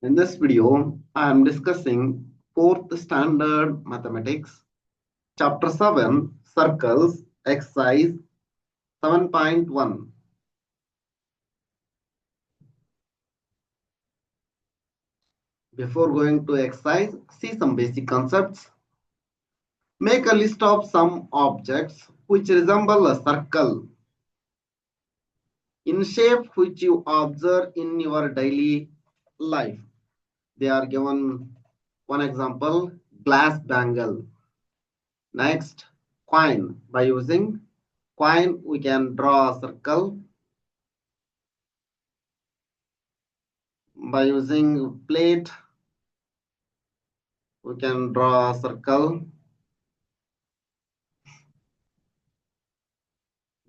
In this video, I am discussing 4th Standard Mathematics, Chapter 7, Circles, Exercise 7.1. Before going to exercise, see some basic concepts. Make a list of some objects which resemble a circle in shape which you observe in your daily life. They are given one example, glass bangle. Next, coin. By using coin, we can draw a circle. By using plate, we can draw a circle.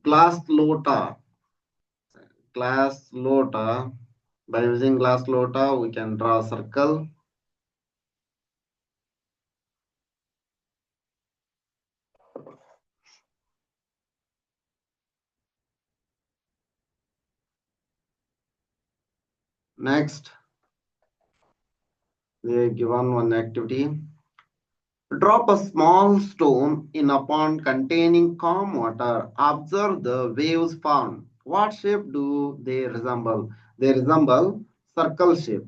Glass lota. Glass lota. By using glass lota, we can draw a circle. Next, they are given one activity. Drop a small stone in a pond containing calm water. Observe the waves formed. What shape do they resemble? They resemble circle shape.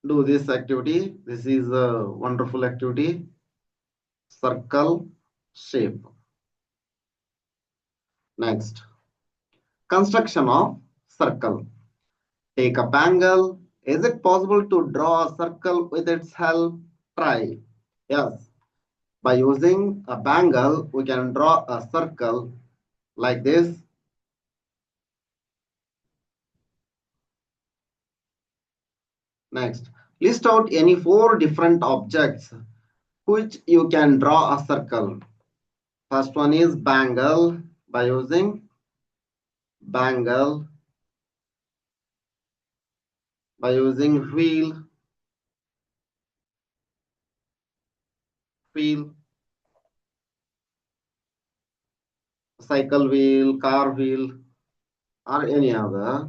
Do this activity. This is a wonderful activity. Circle shape. Next, construction of circle. Take a bangle. Is it possible to draw a circle with its help? Try. Yes. By using a bangle, we can draw a circle like this. Next, list out any 4 different objects which you can draw a circle. First one is bangle. By using bangle, by using wheel, cycle wheel, car wheel, or any other.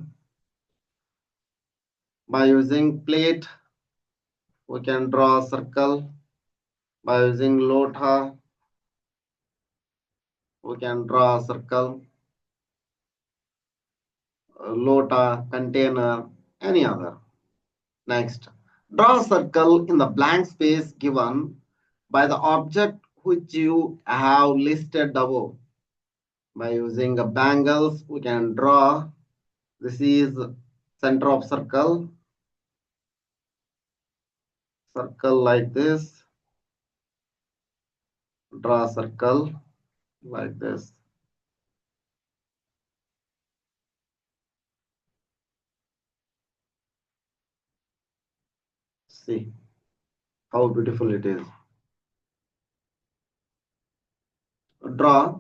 By using plate, we can draw a circle. By using lota, we can draw a circle. Lota, container, any other. Next, draw a circle in the blank space given by the object which you have listed above. By using a bangles, we can draw. This is center of circle. Circle like this. Draw a circle like this. See how beautiful it is. Draw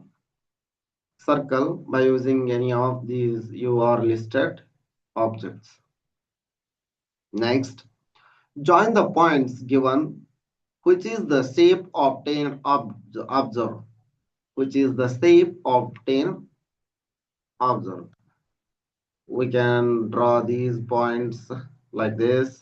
circle by using any of these you are listed objects. Next, join the points given, which is the shape obtained observed. Which is the shape obtained observed. We can draw these points like this.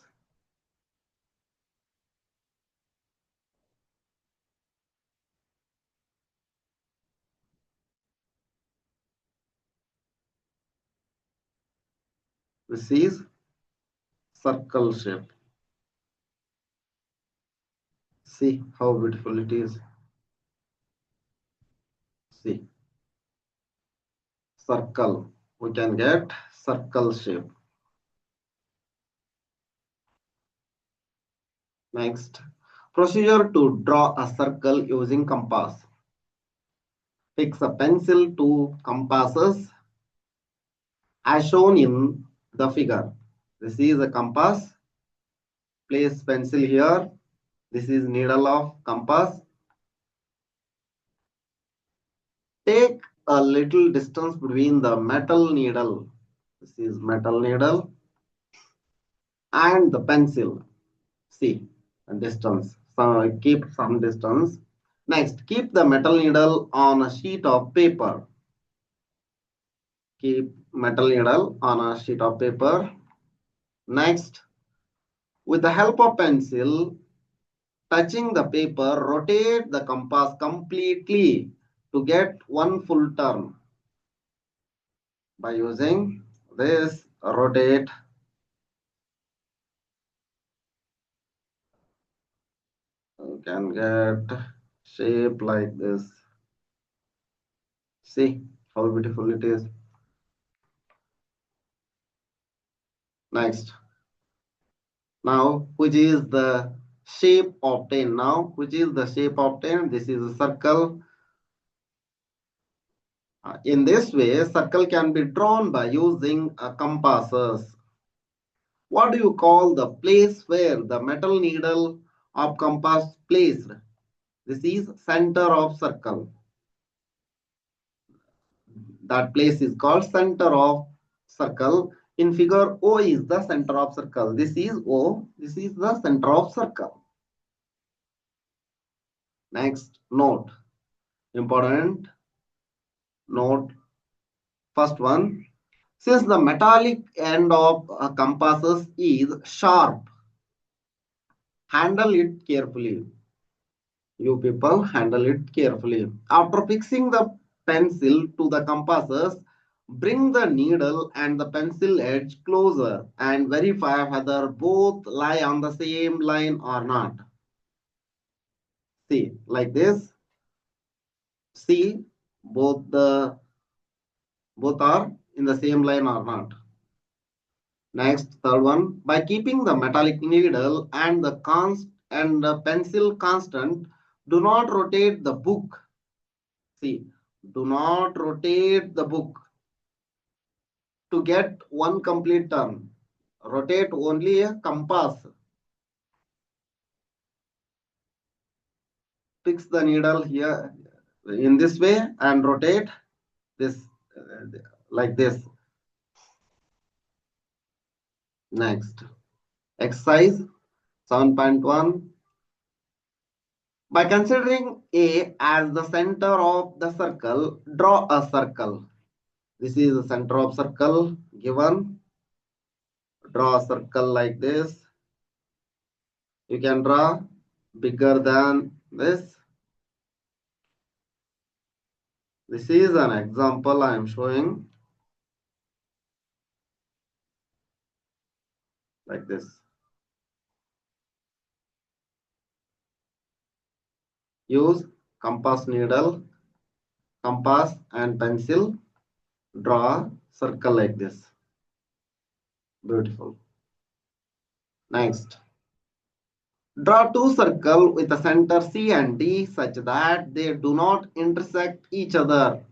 This is circle shape. See how beautiful it is. See, circle. We can get circle shape. Next, procedure to draw a circle using compass. Fix a pencil to compasses as shown in the figure. This is a compass. Place pencil here. This is needle of compass. Take a little distance between the metal needle. This is metal needle and the pencil. See a distance. So keep some distance. Next, keep the metal needle on a sheet of paper. keep metal needle on a sheet of paper. Next, with the help of pencil, touching the paper, rotate the compass completely to get one full turn. By using this rotate, you can get shape like this. See how beautiful it is. Next, now which is the shape obtained? Now which is the shape obtained? This is a circle. In this way, circle can be drawn by using compasses. What do you call the place where the metal needle of compass placed? This is center of circle. That place is called center of circle. In figure, O is the center of circle. This is O. This is the center of circle. Next, note. Important note. First one. Since the metallic end of compasses is sharp, handle it carefully. You people handle it carefully. After fixing the pencil to the compasses, bring the needle and the pencil edge closer and verify whether both lie on the same line or not. See, like this. See, both are in the same line or not. Next, third one. By keeping the metallic needle and the pencil constant, do not rotate the book. See, do not rotate the book to get one complete turn. Rotate only a compass. Fix the needle here in this way and rotate this like this. Next, exercise 7.1. By considering A as the center of the circle, draw a circle. This is the center of circle given. Draw a circle like this. You can draw bigger than this. This is an example I am showing. Like this. Use compass needle, compass and pencil. Draw circle like this. Beautiful. Next. Draw two circles with a center C and D such that they do not intersect each other.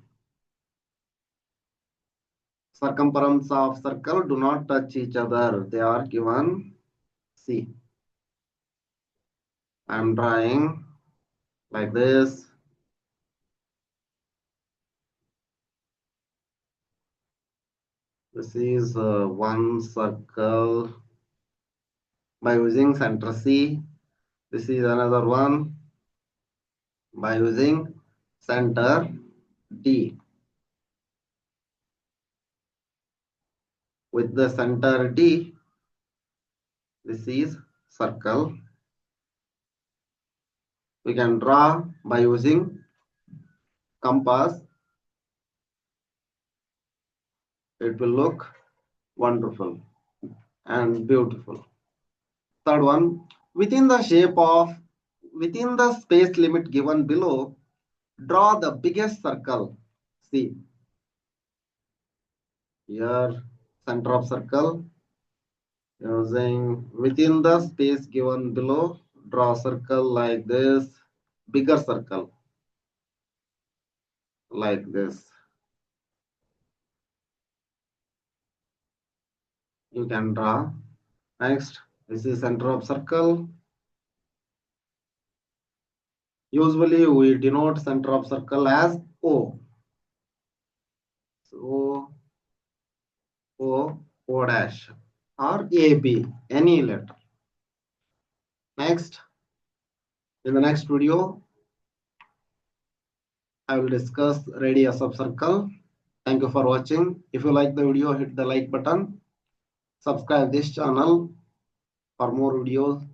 Circumference of circle do not touch each other. They are given C. I am drawing like this. This is one circle by using center C. This is another one by using center D. With the center D, this is circle. We can draw by using compass. It will look wonderful and beautiful. Third one, within the space limit given below, draw the biggest circle. See, here center of circle, using within the space given below, draw a circle like this, bigger circle like this. You can draw. Next, this is center of circle. Usually we denote center of circle as O. So O dash or AB, any letter. Next, in the next video, I will discuss radius of circle. Thank you for watching. If you like the video, hit the like button. Subscribe this channel for more videos.